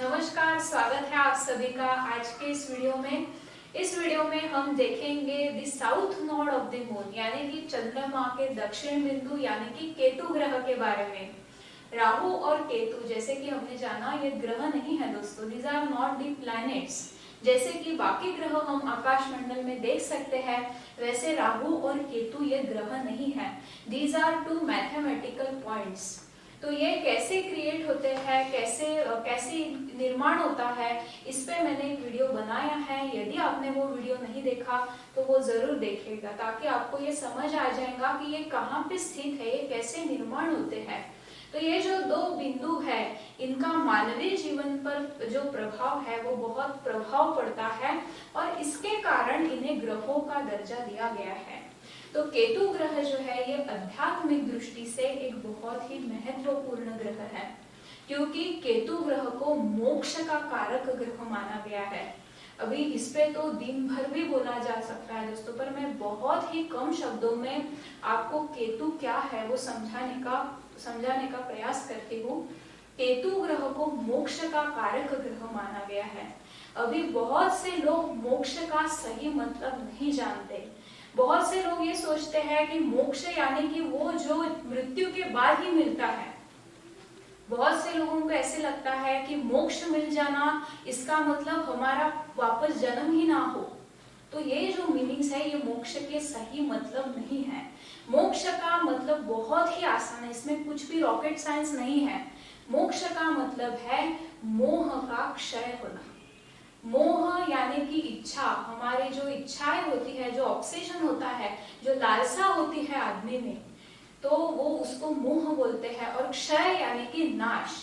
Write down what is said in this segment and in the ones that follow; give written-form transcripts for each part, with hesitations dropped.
नमस्कार, स्वागत है आप सभी का आज के इस वीडियो में। इस वीडियो में हम देखेंगे the south node of the moon यानी कि चंद्रमा के दक्षिण बिंदु यानी कि केतु ग्रह के बारे में। राहु और केतु जैसे कि हमने जाना ये ग्रह नहीं है दोस्तों, these are not the planets. जैसे कि बाकी ग्रह हम आकाश मंडल में देख सकते हैं वैसे राहु और केतु ये ग्रह नहीं है। These are two mathematical points. तो ये कैसे क्रिएट होते हैं, कैसे निर्माण होता है, इस पे मैंने एक वीडियो बनाया है। यदि आपने वो वीडियो नहीं देखा तो वो जरूर देखिएगा ताकि आपको ये समझ आ जाएगा कि ये कहाँ पे स्थित है, ये कैसे निर्माण होते हैं। तो ये जो दो बिंदु है इनका मानवीय जीवन पर जो प्रभाव है वो बहुत प्रभाव पड़ता है और इसके कारण इन्हें ग्रहों का दर्जा दिया गया है। तो केतु ग्रह जो है ये आध्यात्मिक दृष्टि से एक बहुत ही महत्वपूर्ण ग्रह है क्योंकि केतु ग्रह को मोक्ष का कारक ग्रह माना गया है। अभी इस पे तो दिन भर भी बोला जा सकता है दोस्तों, पर मैं बहुत ही कम शब्दों में आपको केतु क्या है वो समझाने का प्रयास करती हूँ। केतु ग्रह को मोक्ष का कारक ग्रह माना गया है। अभी बहुत से लोग मोक्ष का सही मतलब नहीं जानते। बहुत से लोग ये सोचते हैं कि मोक्ष यानी कि वो जो मृत्यु के बाद ही मिलता है। बहुत से लोगों को ऐसे लगता है कि मोक्ष मिल जाना इसका मतलब हमारा वापस जन्म ही ना हो। तो ये जो मीनिंग्स है ये मोक्ष के सही मतलब नहीं है। मोक्ष का मतलब बहुत ही आसान है, इसमें कुछ भी रॉकेट साइंस नहीं है। मोक्ष का मतलब है मोह का क्षय होना। मोह यानी कि इच्छा, हमारी जो इच्छाएं होती है, जो ऑब्सेशन होता है, जो लालसा होती है आदमी में, तो वो उसको मोह बोलते हैं। और क्षय यानी कि नाश।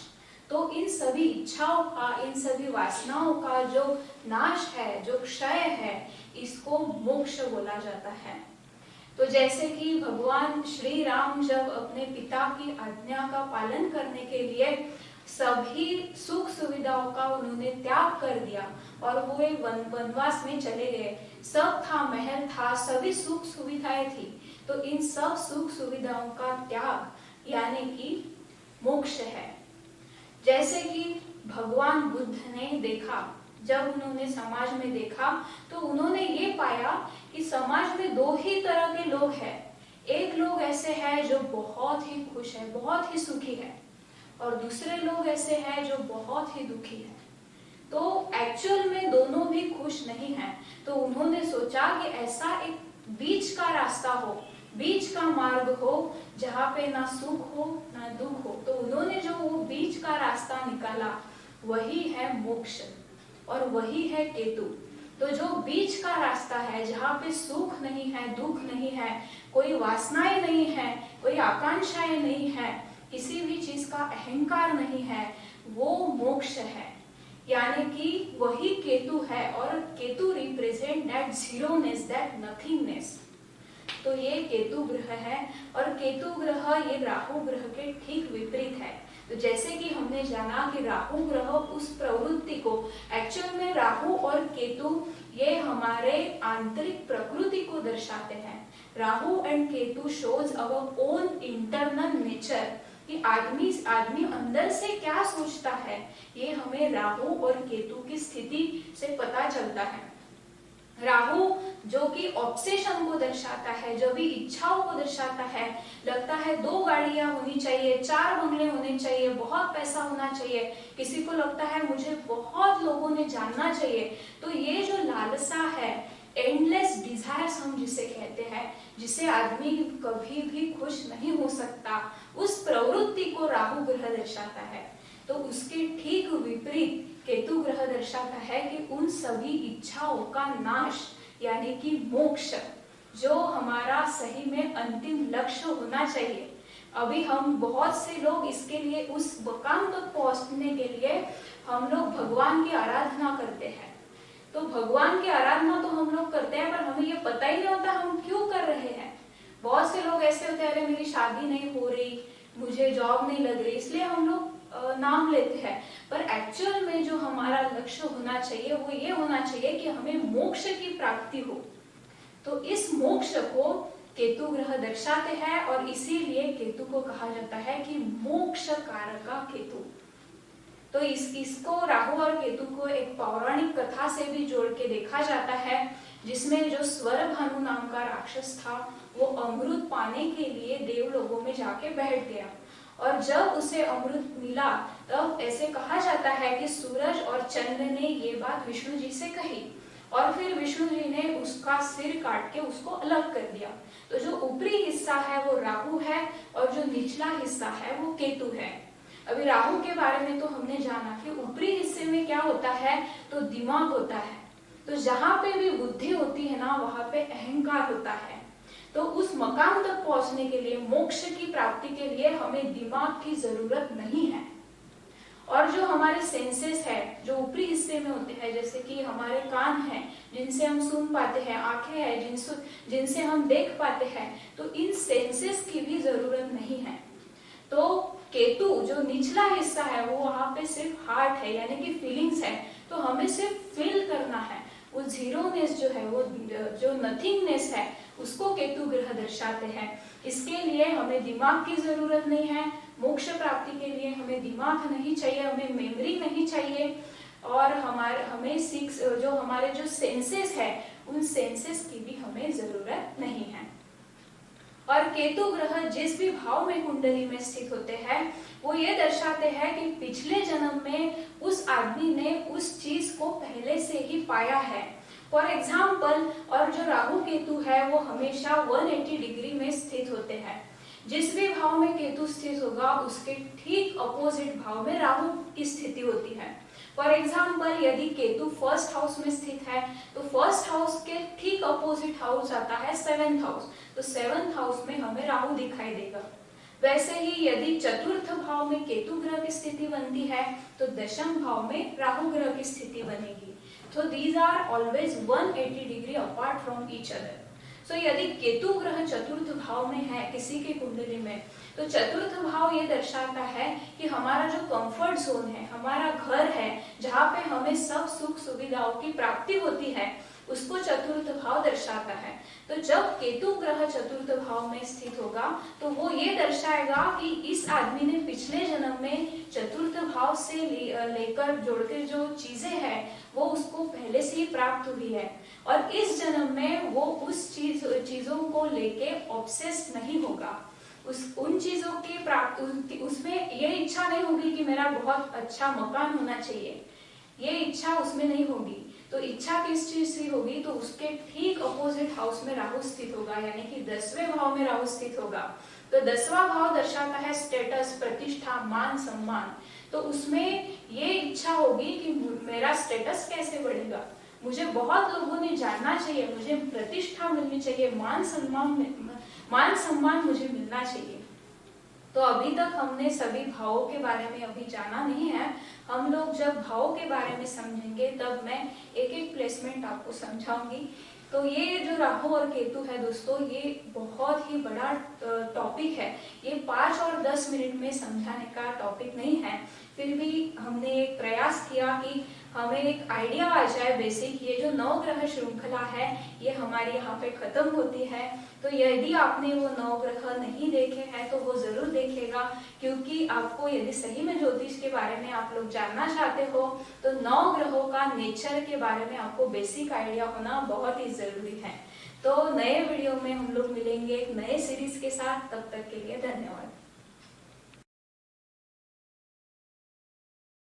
तो इन सभी इच्छाओं का, इन सभी वासनाओं का जो नाश है, जो क्षय है, इसको मोक्ष बोला जाता है। तो जैसे कि भगवान श्री राम जब अपने पिता की आज्ञा का पालन करने के लिए सभी सुख सुविधाओं का उन्होंने त्याग कर दिया और वो एक वनवास में चले गए। सब था, महल था, सभी सुख सुविधाएं थी। तो इन सब सुख सुविधाओं का त्याग यानी कि मोक्ष है। जैसे कि भगवान बुद्ध ने देखा, जब उन्होंने समाज में देखा तो उन्होंने ये पाया कि समाज में दो ही तरह के लोग हैं। एक लोग ऐसे हैं जो बहुत ही खुश है, बहुत ही सुखी है, और दूसरे लोग ऐसे हैं जो बहुत ही दुखी है। तो एक्चुअल में दोनों भी खुश नहीं हैं। तो उन्होंने सोचा कि ऐसा एक बीच का रास्ता हो, बीच का मार्ग हो जहाँ पे ना सुख हो ना दुख हो। तो उन्होंने जो वो बीच का रास्ता निकाला वही है मोक्ष और वही है केतु। तो जो बीच का रास्ता है जहाँ पे सुख नहीं है, दुख नहीं है, कोई वासनाएं नहीं है, कोई आकांक्षाएं नहीं है, किसी भी चीज का अहंकार नहीं है, वो मोक्ष है यानी कि वही केतु है। और Ketu represent that zeroness, that nothingness. तो ये केतु ग्रह है और केतु ग्रह ये राहु ग्रह के ठीक विपरीत है। तो जैसे कि हमने जाना कि राहु ग्रह उस प्रवृत्ति को, एक्चुअल में राहु और केतु ये हमारे आंतरिक प्रकृति को दर्शाते हैं। Rahu and Ketu shows our own internal nature कि आदमी अंदर से क्या सोचता है, ये हमें राहु और केतु की स्थिति से पता चलता है। राहु जो कि ऑब्सेशन को दर्शाता है, जो भी इच्छाओं को दर्शाता है, लगता है 2 गाड़ियां होनी चाहिए, 4 बंगले होने चाहिए, बहुत पैसा होना चाहिए, किसी को लगता है मुझे बहुत लोगों ने जानना चाहिए। तो ये जो लालसा है, एंडलेस डिजायर्स हम जिसे कहते हैं, जिसे आदमी कभी भी खुश नहीं हो सकता, उस प्रवृत्ति को राहु ग्रह दर्शाता है। तो उसके ठीक विपरीत केतु ग्रह दर्शाता है कि उन सभी इच्छाओं का नाश यानी कि मोक्ष, जो हमारा सही में अंतिम लक्ष्य होना चाहिए। अभी हम बहुत से लोग इसके लिए, उस मुकाम तक पहुंचने के लिए हम लोग भगवान की आराधना करते हैं। तो भगवान की आराधना तो हम लोग करते हैं पर हमें ये पता ही नहीं होता हम क्यों कर रहे हैं। बहुत से लोग ऐसे होते हैं, अरे मेरी शादी नहीं हो रही, मुझे जॉब नहीं लग रही, इसलिए हम लोग नाम लेते हैं। पर एक्चुअल में जो हमारा लक्ष्य होना चाहिए वो ये होना चाहिए कि हमें मोक्ष की प्राप्ति हो। तो इस मोक्ष को केतु ग्रह दर्शाते हैं और इसीलिए केतु को कहा जाता है कि मोक्ष कारक का केतु। तो इसको राहु और केतु को एक पौराणिक कथा से भी जोड़ के देखा जाता है, जिसमें जो स्वर भानु नाम का राक्षस था वो अमृत पाने के लिए देवलोकों में जाके बैठ गया, और जब उसे अमृत मिला तब ऐसे कहा जाता है कि सूरज और चंद्र ने ये बात विष्णु जी से कही, और फिर विष्णु जी ने उसका सिर काट के उसको अलग कर दिया। तो जो ऊपरी हिस्सा है वो राहु है और जो निचला हिस्सा है वो केतु है। अभी राहु के बारे में तो हमने जाना कि ऊपरी हिस्से में क्या होता है, तो दिमाग होता है। तो जहां पे भी बुद्धि होती है ना, वहां पे अहंकार होता है। तो उस मकाम तक पहुंचने के लिए, मोक्ष की प्राप्ति के लिए हमें दिमाग की जरूरत नहीं है। और जो हमारे सेंसेस है जो ऊपरी हिस्से में होते हैं, जैसे कि हमारे कान हैं जिनसे हम सुन पाते हैं, आंखें हैं जिनसे हम देख पाते हैं, तो इन सेंसेस की भी जरूरत नहीं है। तो केतु जो निचला हिस्सा है वो वहां पे सिर्फ हार्ट है, यानी कि फीलिंग्स है। तो हमें सिर्फ फील करना है। वो जीरोनेस जो है, वो जो नथिंगनेस है, उसको केतु ग्रह दर्शाते हैं। इसके लिए हमें दिमाग की जरूरत नहीं है। मोक्ष प्राप्ति के लिए हमें दिमाग नहीं चाहिए, हमें मेमोरी नहीं चाहिए, और हमारे जो सेंसेस है उन सेंसेस की भी हमें जरूरत नहीं है। और केतु ग्रह जिस भी भाव में कुंडली में स्थित होते हैं वो ये दर्शाते हैं कि पिछले जन्म में उस आदमी ने उस चीज को पहले से ही पाया है। फॉर एग्जाम्पल, और जो राहु केतु है वो हमेशा 180 डिग्री में स्थित होते हैं। जिस भी भाव में केतु स्थित होगा उसके ठीक अपोजिट भाव में राहु की स्थिति होती है। फॉर एग्जाम्पल, यदि केतु फर्स्ट हाउस में स्थित है तो फर्स्ट हाउस के ठीक अपोजिट हाउस आता है 7th हाउस, तो 7th हाउस में हमें राहु दिखाई देगा। वैसे ही यदि चतुर्थ भाव में केतु ग्रह की स्थिति बनती है तो दशम भाव में राहु ग्रह की स्थिति बनेगी। तो these are always 180 degree apart from each other. So यदि केतु ग्रह चतुर्थ भाव में है किसी की कुंडली में, तो चतुर्थ भाव ये दर्शाता है कि हमारा जो कंफर्ट जोन है, हमारा घर है, जहाँ पे हमें सब सुख सुविधाओं की प्राप्ति होती है, उसको चतुर्थ भाव दर्शाता है। तो जब केतु ग्रह चतुर्थ भाव में स्थित होगा तो वो ये दर्शाएगा कि इस आदमी ने पिछले जन्म में चतुर्थ भाव से लेकर जोड़कर जो चीजें हैं वो उसको पहले से ही प्राप्त हुई है, और इस जन्म में वो उस चीजों को लेके ऑब्सेस्ड नहीं होगा। उन चीजों की प्राप्ति, उसमें ये इच्छा नहीं होगी कि मेरा बहुत अच्छा मकान होना चाहिए, ये इच्छा उसमें नहीं होगी। तो इच्छा किस चीज से होगी, तो उसके ठीक अपोजिट हाउस में राहु स्थित होगा, यानी कि 10वें भाव में राहु स्थित होगा। तो 10वां भाव दर्शाता है स्टेटस, प्रतिष्ठा, मान सम्मान। तो उसमें ये इच्छा होगी कि मेरा स्टेटस कैसे बढ़ेगा, मुझे बहुत लोगों ने जानना चाहिए, मुझे प्रतिष्ठा मिलनी चाहिए, मान सम्मान मुझे मिलना चाहिए। तो अभी तक हमने सभी भावों के बारे में अभी जाना नहीं है। हम लोग जब भावों के बारे में समझेंगे तब मैं एक एक प्लेसमेंट आपको समझाऊंगी। तो ये जो राहु और केतु है दोस्तों, ये बहुत ही बड़ा टॉपिक है। ये 5 और 10 मिनट में समझाने का टॉपिक नहीं है। फिर भी हमने एक प्रयास किया कि हमें एक आइडिया आ जाए बेसिक। ये जो 9 ग्रह श्रृंखला है ये हमारी यहाँ पे खत्म होती है। तो यदि आपने वो 9 ग्रह नहीं देखे हैं तो वो जरूर देखेगा, क्योंकि आपको यदि सही में ज्योतिष के बारे में आप लोग जानना चाहते हो तो 9 ग्रहों का नेचर के बारे में आपको बेसिक आइडिया होना बहुत ही जरूरी है। तो नए वीडियो में हम लोग मिलेंगे एक नए सीरीज के साथ। तब तक के लिए धन्यवाद।